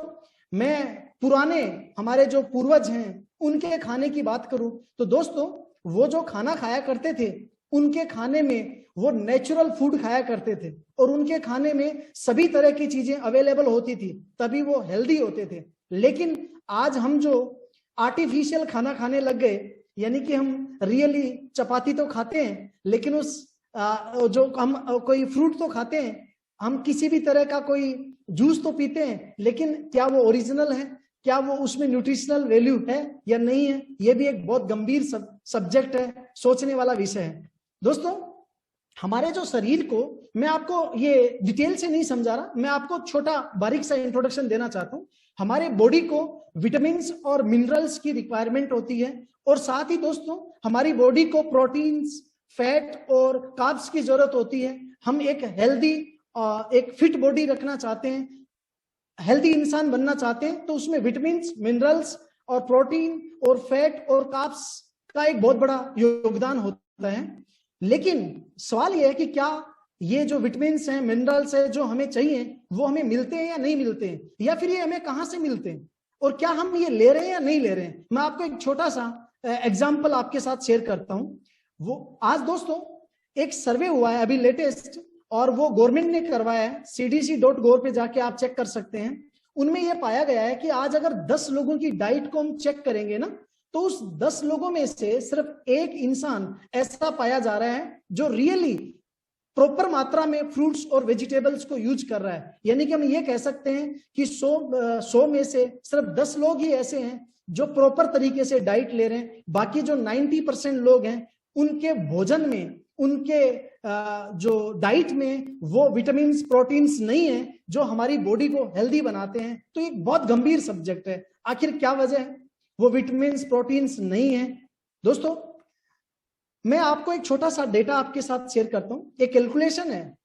मैं पुराने हमारे जो पूर्वज हैं उनके खाने की बात करूं तो दोस्तों वो जो खाना खाया करते थे, उनके खाने में वो नेचुरल फूड खाया करते थे और उनके खाने में सभी तरह की चीजें अवेलेबल होती थी, तभी वो हेल्दी होते थे। लेकिन आज हम जो आर्टिफिशियल खाना खाने लग गए, यानी कि हम रियली चपाती तो खाते हैं लेकिन उस जो हम कोई फ्रूट तो खाते हैं, हम किसी भी तरह का कोई जूस तो पीते हैं, लेकिन क्या वो ओरिजिनल है, क्या वो उसमें न्यूट्रिशनल वैल्यू है या नहीं है, ये भी एक बहुत गंभीर सब्जेक्ट है, सोचने वाला विषय है। दोस्तों हमारे जो शरीर को, मैं आपको ये डिटेल से नहीं समझा रहा, मैं आपको छोटा बारीक सा इंट्रोडक्शन देना चाहता हूं। हमारे बॉडी को विटामिन और मिनरल्स की रिक्वायरमेंट होती है और साथ ही दोस्तों हमारी बॉडी को प्रोटीन्स, फैट और कार्ब्स की जरूरत होती है। हम एक हेल्दी, एक फिट बॉडी रखना चाहते हैं, हेल्दी इंसान बनना चाहते हैं, तो उसमें विटामिन, मिनरल्स और प्रोटीन और फैट और कार्ब्स का एक बहुत बड़ा योगदान होता है। लेकिन सवाल यह है कि क्या ये जो विटामिन हैं, मिनरल्स है जो हमें चाहिए, वो हमें मिलते हैं या नहीं मिलते हैं, या फिर ये हमें कहां से मिलते हैं और क्या हम ये ले रहे हैं या नहीं ले रहे हैं। मैं आपको एक छोटा सा एग्जाम्पल आपके साथ शेयर करता हूं। वो आज दोस्तों एक सर्वे हुआ है अभी लेटेस्ट, और वो गवर्नमेंट ने करवाया है, cdc.gov पे जाके आप चेक कर सकते हैं। उनमें यह पाया गया है कि आज अगर 10 लोगों की डाइट को हम चेक करेंगे ना, तो उस 10 लोगों में से सिर्फ एक इंसान ऐसा पाया जा रहा है जो रियली प्रॉपर मात्रा में फ्रूट्स और वेजिटेबल्स को यूज कर रहा है। यानी कि हम ये कह सकते हैं कि 100 में से सिर्फ 10 लोग ही ऐसे हैं जो प्रॉपर तरीके से डाइट ले रहे हैं। बाकी जो 90% लोग हैं, उनके भोजन में, उनके जो डाइट में वो विटामिन, प्रोटीन्स नहीं है जो हमारी बॉडी को हेल्दी बनाते हैं। तो एक बहुत गंभीर सब्जेक्ट है, आखिर क्या वजह है वो विटामिन, प्रोटीन्स नहीं है। दोस्तों मैं आपको एक छोटा सा डेटा आपके साथ शेयर करता हूं। एक कैलकुलेशन है,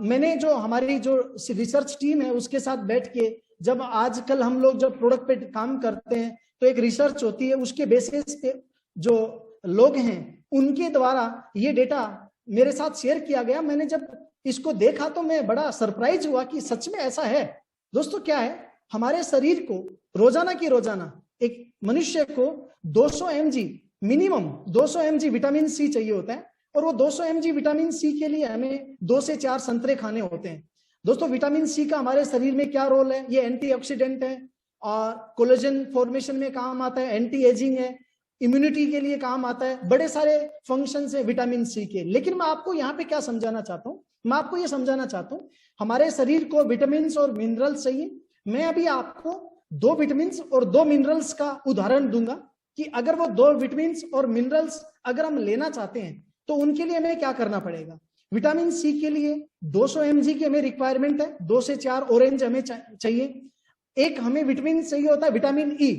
मैंने जो हमारी जो रिसर्च टीम है उसके साथ बैठ के, जब आजकल हम लोग जब प्रोडक्ट पे काम करते हैं तो एक रिसर्च होती है, उसके बेसिस पे जो लोग हैं उनके द्वारा ये डेटा मेरे साथ शेयर किया गया। मैंने जब इसको देखा तो मैं बड़ा सरप्राइज हुआ कि सच में ऐसा है। दोस्तों क्या है, हमारे शरीर को रोजाना की रोजाना एक मनुष्य को 200 mg, minimum 200 mg vitamin C चाहिए होता है, और वो 200 mg विटामिन सी के लिए हमें 2 से 4 संतरे खाने होते हैं। दोस्तों विटामिन सी का हमारे शरीर में क्या रोल है, ये एंटीऑक्सीडेंट है और कोलेजन फॉर्मेशन में काम आता है, एंटी एजिंग है, इम्यूनिटी के लिए काम आता है, बड़े सारे फंक्शंस है विटामिन सी के। लेकिन मैं आपको यहाँ पे क्या समझाना चाहता हूँ, मैं आपको ये समझाना चाहता हूँ हमारे शरीर को विटामिन और मिनरल्स चाहिए। मैं अभी आपको 2 विटामिन और 2 मिनरल्स का उदाहरण दूंगा कि अगर वो 2 विटामिन और मिनरल्स अगर हम लेना चाहते हैं तो उनके लिए हमें क्या करना पड़ेगा। विटामिन सी के लिए 200 mg की हमें रिक्वायरमेंट है, 2 से 4 ऑरेंज हमें चाहिए। एक हमें विटामिन चाहिए होता है विटामिन ई।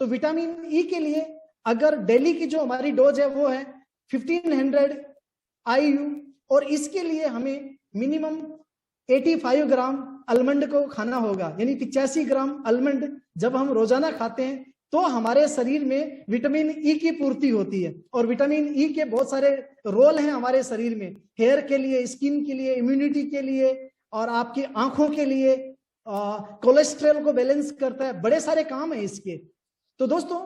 तो विटामिन ई के लिए अगर डेली की जो हमारी डोज है वो है 1500 IU, और इसके लिए हमें मिनिमम 85 ग्राम आलमंड को खाना होगा, यानी 85 ग्राम आलमंड जब हम रोजाना खाते हैं तो हमारे शरीर में विटामिन ई की पूर्ति होती है। और विटामिन ई के बहुत सारे रोल हैं हमारे शरीर में, हेयर के लिए, स्किन के लिए, इम्यूनिटी के लिए, और आपकी आंखों के लिए, कोलेस्ट्रॉल को बैलेंस करता है, बड़े सारे काम है इसके। तो दोस्तों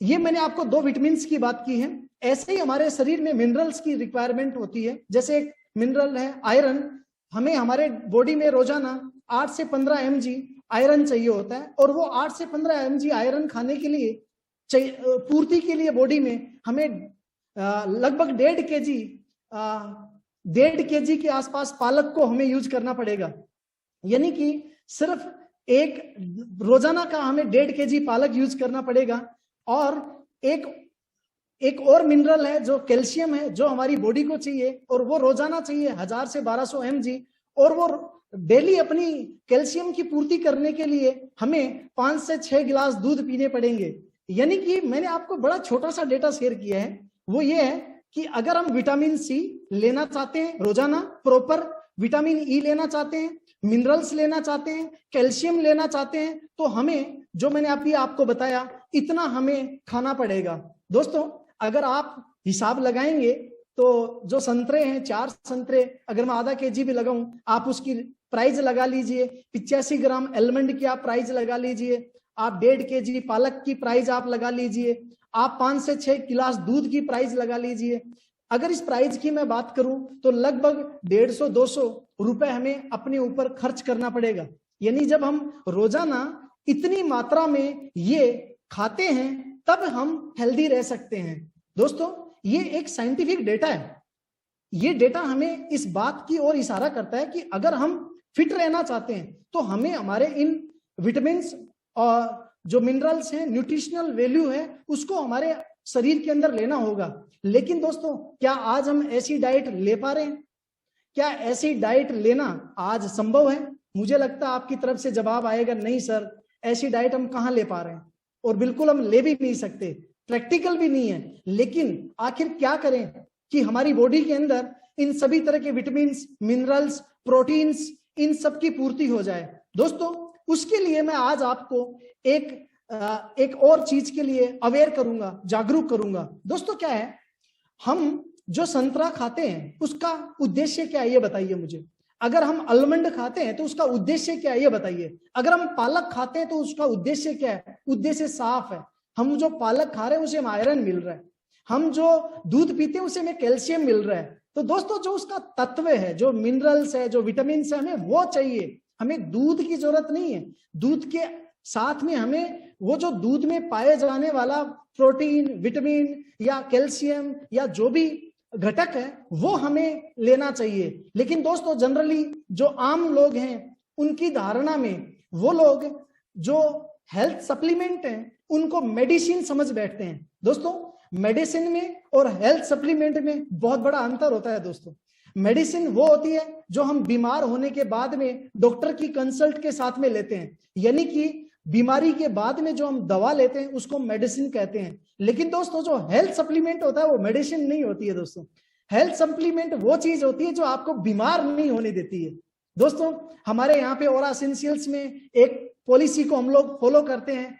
ये मैंने आपको 2 विटामिन की बात की है। ऐसे ही हमारे शरीर में मिनरल्स की रिक्वायरमेंट होती है। जैसे एक मिनरल है आयरन, हमें हमारे बॉडी में रोजाना 8 से 15 mg आयरन चाहिए होता है, और वो 8 से 15 mg आयरन खाने के लिए पूर्ति के लिए बॉडी में हमें लगभग 1.5 kg के आसपास पालक को हमें यूज करना पड़ेगा। यानी कि सिर्फ एक रोजाना का हमें 1.5 kg पालक यूज करना पड़ेगा। और एक और मिनरल है जो कैल्शियम है, जो हमारी बॉडी को चाहिए, और वो रोजाना चाहिए 1000 से 1200 mg, और वो डेली अपनी कैल्शियम की पूर्ति करने के लिए हमें 5 से 6 गिलास दूध पीने पड़ेंगे। यानी कि मैंने आपको बड़ा छोटा सा डेटा शेयर किया है, वो ये है कि अगर हम विटामिन सी लेना चाहते हैं रोजाना प्रॉपर, विटामिन ई लेना चाहते हैं, मिनरल्स लेना चाहते हैं, कैल्शियम लेना चाहते हैं, तो हमें जो मैंने अभी आपको बताया इतना हमें खाना पड़ेगा। दोस्तों अगर आप हिसाब लगाएंगे तो जो संतरे हैं, 4 संतरे अगर मैं आधा केजी भी लगाऊं, आप उसकी प्राइस लगा लीजिए, 85 ग्राम एलमंड की आप प्राइस लगा लीजिए, आप 1.5 केजी पालक की प्राइस आप लगा लीजिए, आप 5 से 6 गिलास दूध की प्राइस लगा लीजिए। अगर इस प्राइस की मैं बात करूं तो लगभग 150-200 रुपए हमें अपने ऊपर खर्च करना पड़ेगा। यानी जब हम रोजाना इतनी मात्रा में ये खाते हैं तब हम हेल्दी रह सकते हैं। दोस्तों ये एक साइंटिफिक डेटा है, ये डेटा हमें इस बात की ओर इशारा करता है कि अगर हम फिट रहना चाहते हैं तो हमें हमारे इन विटामिन और जो मिनरल्स हैं, न्यूट्रिशनल वैल्यू है, उसको हमारे शरीर के अंदर लेना होगा। लेकिन दोस्तों क्या आज हम ऐसी डाइट ले पा रहे हैं? क्या ऐसी डाइट लेना आज संभव है? मुझे लगता है आपकी तरफ से जवाब आएगा नहीं सर, ऐसी डाइट हम कहां ले पा रहे हैं, और बिल्कुल हम ले भी नहीं सकते, प्रैक्टिकल भी नहीं है। लेकिन आखिर क्या करें कि हमारी बॉडी के अंदर इन सभी तरह के विटामिन, मिनरल्स, प्रोटीन्स, इन सब की पूर्ति हो जाए। दोस्तों उसके लिए मैं आज आपको एक और चीज के लिए अवेयर करूंगा, जागरूक करूंगा। दोस्तों क्या है, हम जो संतरा खाते हैं उसका उद्देश्य क्या है ये बताइए मुझे। अगर हम आलमंड खाते हैं तो उसका उद्देश्य क्या है ये बताइए। अगर हम पालक खाते हैं तो उसका उद्देश्य क्या है? उद्देश्य साफ है, हम जो पालक खा रहे हैं उसे हमें आयरन मिल रहा है, हम जो दूध पीते हैं उसे हमें कैल्शियम मिल रहा है। तो दोस्तों जो उसका तत्व है, जो मिनरल्स है, जो विटामिन है, हमें वो चाहिए, हमें दूध की जरूरत नहीं है। दूध के साथ में हमें वो जो दूध में पाए जाने वाला प्रोटीन, विटामिन या कैल्शियम या जो भी घटक है वो हमें लेना चाहिए। लेकिन दोस्तों जनरली जो आम लोग हैं उनकी धारणा में वो लोग जो हेल्थ सप्लीमेंट हैं उनको मेडिसिन समझ बैठते हैं। दोस्तों मेडिसिन में और हेल्थ सप्लीमेंट में बहुत बड़ा अंतर होता है। दोस्तों मेडिसिन वो होती है जो हम बीमार होने के बाद में डॉक्टर की कंसल्ट के साथ में लेते हैं, यानी कि बीमारी के बाद में जो हम दवा लेते हैं उसको मेडिसिन कहते हैं। लेकिन दोस्तों जो हेल्थ सप्लीमेंट होता है वो मेडिसिन नहीं होती है। दोस्तों हेल्थ सप्लीमेंट वो चीज होती है जो आपको बीमार नहीं होने देती है। दोस्तों हमारे यहाँ पे ओरा एसेंशियल्स में एक पॉलिसी को हम लोग फॉलो करते हैं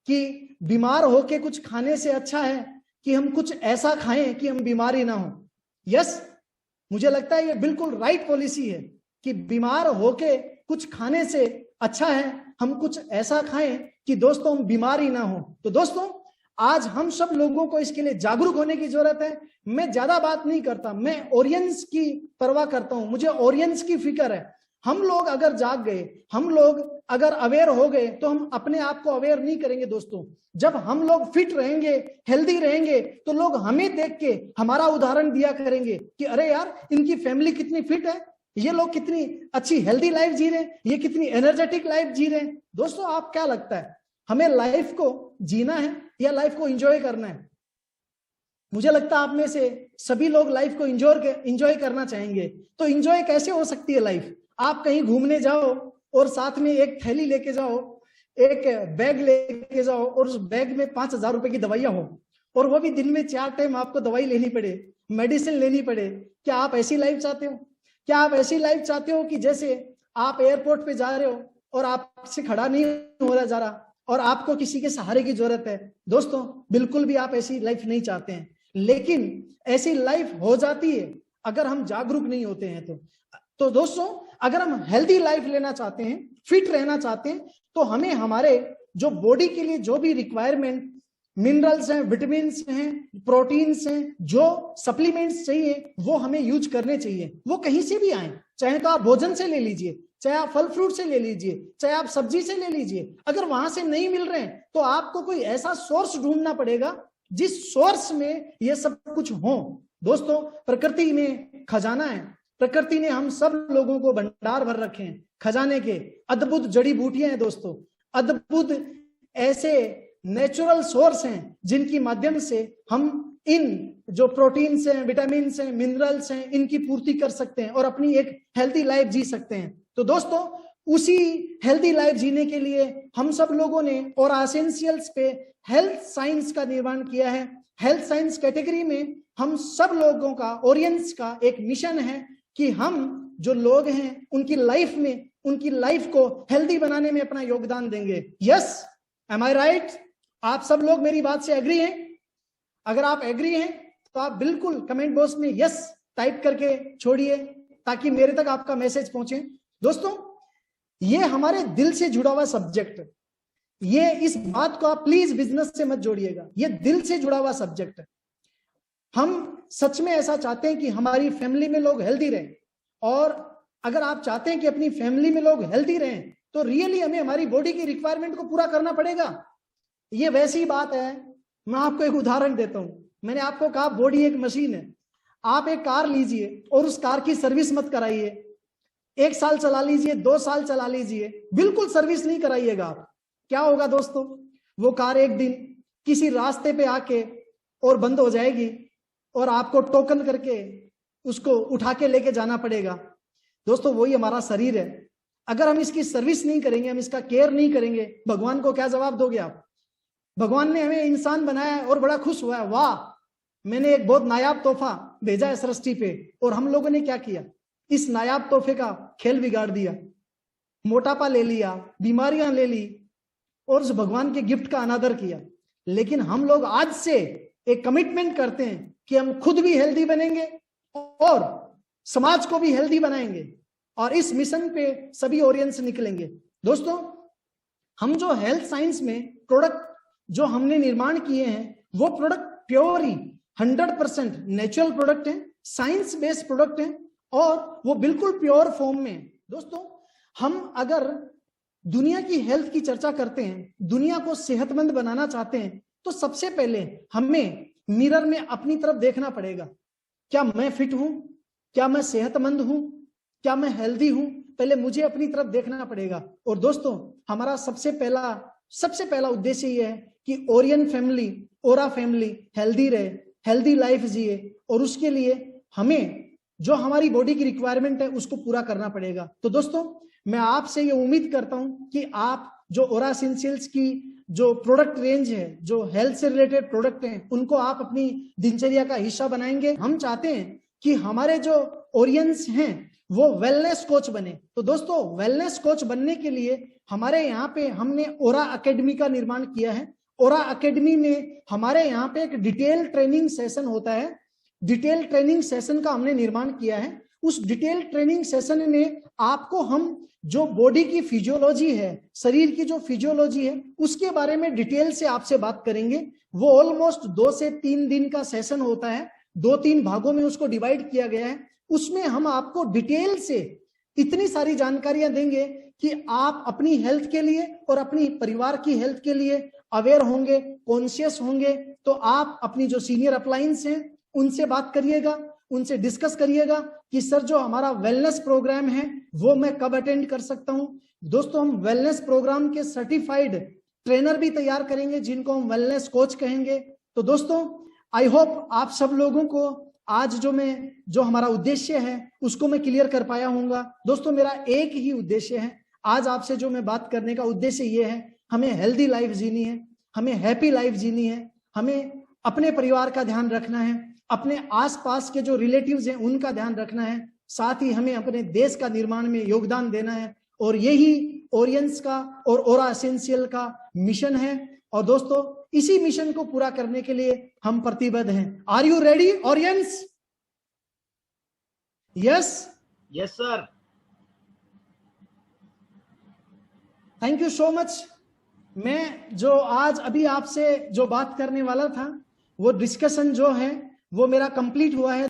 कि बीमार होके कुछ खाने से अच्छा है कि हम कुछ ऐसा खाएं कि हम बीमारी ना हो। यस, मुझे लगता है ये बिल्कुल राइट पॉलिसी है कि बीमार होके कुछ खाने से अच्छा है हम कुछ ऐसा खाएं कि दोस्तों हम बीमारी ना हो। तो दोस्तों आज हम सब लोगों को इसके लिए जागरूक होने की जरूरत है। मैं ज्यादा बात नहीं करता, मैं ऑडियंस की परवाह करता हूं, मुझे ऑडियंस की फिक्र है। हम लोग अगर जाग गए, हम लोग अगर अवेयर हो गए तो हम अपने आप को अवेयर नहीं करेंगे। दोस्तों जब हम लोग फिट रहेंगे, हेल्दी रहेंगे तो लोग हमें देख के हमारा उदाहरण दिया करेंगे कि अरे यार इनकी फैमिली कितनी फिट है, ये लोग कितनी अच्छी हेल्दी लाइफ जी रहे हैं, ये कितनी एनर्जेटिक लाइफ जी रहे हैं। दोस्तों आप क्या लगता है, हमें लाइफ को जीना है या लाइफ को एंजॉय करना है? मुझे लगता है आप में से सभी लोग लाइफ को एंजॉय करना चाहेंगे। तो एंजॉय कैसे हो सकती है लाइफ? आप कहीं घूमने जाओ और साथ में एक थैली लेके जाओ, एक बैग लेके जाओ और उस बैग में 5,000 रुपए की दवाइयां हो, और वो भी दिन में 4 टाइम आपको दवाई लेनी पड़े, मेडिसिन लेनी पड़े। क्या आप ऐसी लाइफ चाहते हो? क्या आप ऐसी लाइफ चाहते हो कि जैसे आप एयरपोर्ट पे जा रहे हो और आपसे खड़ा नहीं हो रहा जा रहा और आपको किसी के सहारे की जरूरत है? दोस्तों बिल्कुल भी आप ऐसी लाइफ नहीं चाहते हैं, लेकिन ऐसी लाइफ हो जाती है अगर हम जागरूक नहीं होते हैं। तो दोस्तों अगर हम हेल्दी लाइफ लेना चाहते हैं, फिट रहना चाहते हैं, तो हमें हमारे जो बॉडी के लिए जो भी रिक्वायरमेंट मिनरल्स हैं, विटामिन हैं, प्रोटीन्स हैं, जो सप्लीमेंट्स चाहिए वो हमें यूज करने चाहिए। वो कहीं से भी आए, चाहे तो आप भोजन से ले लीजिए, चाहे आप फल फ्रूट से ले लीजिए, चाहे आप सब्जी से ले लीजिए। अगर वहां से नहीं मिल रहे हैं तो आपको कोई ऐसा सोर्स ढूंढना पड़ेगा जिस सोर्स में ये सब कुछ हो। दोस्तों प्रकृति में खजाना है, प्रकृति ने हम सब लोगों को भंडार भर रखे हैं खजाने के। अद्भुत जड़ी बूटियां हैं दोस्तों, अद्भुत ऐसे नेचुरल सोर्स हैं जिनकी माध्यम से हम इन जो प्रोटीन्स हैं, विटामिन हैं, मिनरल्स हैं, इनकी पूर्ति कर सकते हैं और अपनी एक हेल्थी लाइफ जी सकते हैं। तो दोस्तों उसी हेल्दी लाइफ जीने के लिए हम सब लोगों ने और एसेंशियल्स पे हेल्थ साइंस का निर्माण किया है। हेल्थ साइंस कैटेगरी में हम सब लोगों का, ऑडियंस का एक मिशन है कि हम जो लोग हैं उनकी लाइफ में, उनकी लाइफ को हेल्दी बनाने में अपना योगदान देंगे। यस, एम आई राइट? आप सब लोग मेरी बात से एग्री हैं? अगर आप एग्री हैं तो आप बिल्कुल कमेंट बॉक्स में यस टाइप करके छोड़िए ताकि मेरे तक आपका मैसेज पहुंचे। दोस्तों, ये हमारे दिल से जुड़ा हुआ सब्जेक्ट है। ये इस बात को आप प्लीज बिजनेस से मत जोड़िएगा, ये दिल से जुड़ा हुआ सब्जेक्ट है। हम सच में ऐसा चाहते हैं कि हमारी फैमिली में लोग हेल्दी रहें, और अगर आप चाहते हैं कि अपनी फैमिली में लोग हेल्दी रहें तो रियली हमें हमारी बॉडी की रिक्वायरमेंट को पूरा करना पड़ेगा। ये वैसी बात है, मैं आपको एक उदाहरण देता हूं। मैंने आपको कहा बॉडी एक मशीन है। आप एक कार लीजिए और उस कार की सर्विस मत कराइए। 1 साल चला लीजिए, 2 साल चला लीजिए, बिल्कुल सर्विस नहीं कराइएगा आप। क्या होगा दोस्तों? वो कार एक दिन किसी रास्ते पे आके और बंद हो जाएगी और आपको टोकन करके उसको उठा के लेके जाना पड़ेगा। दोस्तों, वही हमारा शरीर है। अगर हम इसकी सर्विस नहीं करेंगे, हम इसका केयर नहीं करेंगे, भगवान को क्या जवाब दोगे आप? भगवान ने हमें इंसान बनाया है और बड़ा खुश हुआ है, वाह मैंने एक बहुत नायाब तोहफा भेजा है सृष्टि पे, और हम लोगों ने क्या किया? इस नायाब तोहफे का खेल बिगाड़ दिया, मोटापा ले लिया, बीमारियां ले ली और उस भगवान के गिफ्ट का अनादर किया। लेकिन हम लोग आज से एक कमिटमेंट करते हैं कि हम खुद भी हेल्दी बनेंगे और समाज को भी हेल्दी बनाएंगे, और इस मिशन पे सभी ऑडियंस निकलेंगे। दोस्तों, हम जो हेल्थ साइंस में प्रोडक्ट जो हमने निर्माण किए हैं वो प्रोडक्ट प्योर ही 100% नेचुरल प्रोडक्ट है, साइंस बेस्ड प्रोडक्ट है, और वो बिल्कुल प्योर फॉर्म में है। दोस्तों, हम अगर दुनिया की हेल्थ की चर्चा करते हैं, दुनिया को सेहतमंद बनाना चाहते हैं, तो सबसे पहले हमें मिरर में अपनी तरफ देखना पड़ेगा। क्या मैं फिट हूं? क्या मैं सेहतमंद हूं? क्या मैं हेल्दी हूं? पहले मुझे अपनी तरफ देखना पड़ेगा। और दोस्तों, हमारा सबसे पहला उद्देश्य यह है कि ओरियन फैमिली, ओरा फैमिली हेल्दी रहे, हेल्दी लाइफ जिए, और उसके लिए हमें जो हमारी बॉडी की रिक्वायरमेंट है उसको पूरा करना पड़ेगा। तो दोस्तों, मैं आपसे ये उम्मीद करता हूं कि आप जो ओरा एसेंशियल्स की जो प्रोडक्ट रेंज है, जो हेल्थ से रिलेटेड प्रोडक्ट हैं, उनको आप अपनी दिनचर्या का हिस्सा बनाएंगे। हम चाहते हैं कि हमारे जो ऑडियंस हैं वो वेलनेस कोच बने। तो दोस्तों, वेलनेस कोच बनने के लिए हमारे यहाँ पे हमने ओरा एकेडमी का निर्माण किया है। ओरा एकेडमी में हमारे यहाँ पे एक डिटेल ट्रेनिंग सेशन होता है। डिटेल ट्रेनिंग सेशन का हमने निर्माण किया है। उस डिटेल ट्रेनिंग सेशन में आपको हम जो बॉडी की फिजियोलॉजी है, शरीर की जो फिजियोलॉजी है, उसके बारे में डिटेल से आपसे बात करेंगे। वो ऑलमोस्ट 2 से 3 दिन का सेशन होता है। 2-3 भागों में उसको डिवाइड किया गया है। उसमें हम आपको डिटेल से इतनी सारी जानकारियां देंगे कि आप अपनी हेल्थ के लिए और अपनी परिवार की हेल्थ के लिए अवेयर होंगे, कॉन्शियस होंगे। तो आप अपनी जो सीनियर अपलायंस हैं उनसे बात करिएगा, उनसे डिस्कस करिएगा कि सर जो हमारा वेलनेस प्रोग्राम है वो मैं कब अटेंड कर सकता हूं। दोस्तों, हम वेलनेस प्रोग्राम के सर्टिफाइड ट्रेनर भी तैयार करेंगे जिनको हम वेलनेस कोच कहेंगे। तो दोस्तों, आई होप आप सब लोगों को आज जो हमारा उद्देश्य है उसको मैं क्लियर कर पाया हूंगा। दोस्तों, मेरा एक ही उद्देश्य है आज आपसे, जो मैं बात करने का उद्देश्य ये है, हमें हेल्दी लाइफ जीनी है, हमें हैप्पी लाइफ जीनी है, हमें अपने परिवार का ध्यान रखना है, अपने आसपास के जो रिलेटिव्स हैं उनका ध्यान रखना है, साथ ही हमें अपने देश का निर्माण में योगदान देना है। और यही ऑडियंस का और ओरा एसेंशियल का मिशन है। और दोस्तों, इसी मिशन को पूरा करने के लिए हम प्रतिबद्ध हैं। Are you ready audience? Yes, yes sir. Thank you so much. मैं जो आज अभी आपसे जो बात करने वाला था वो डिस्कशन जो है वो मेरा कंप्लीट हुआ है।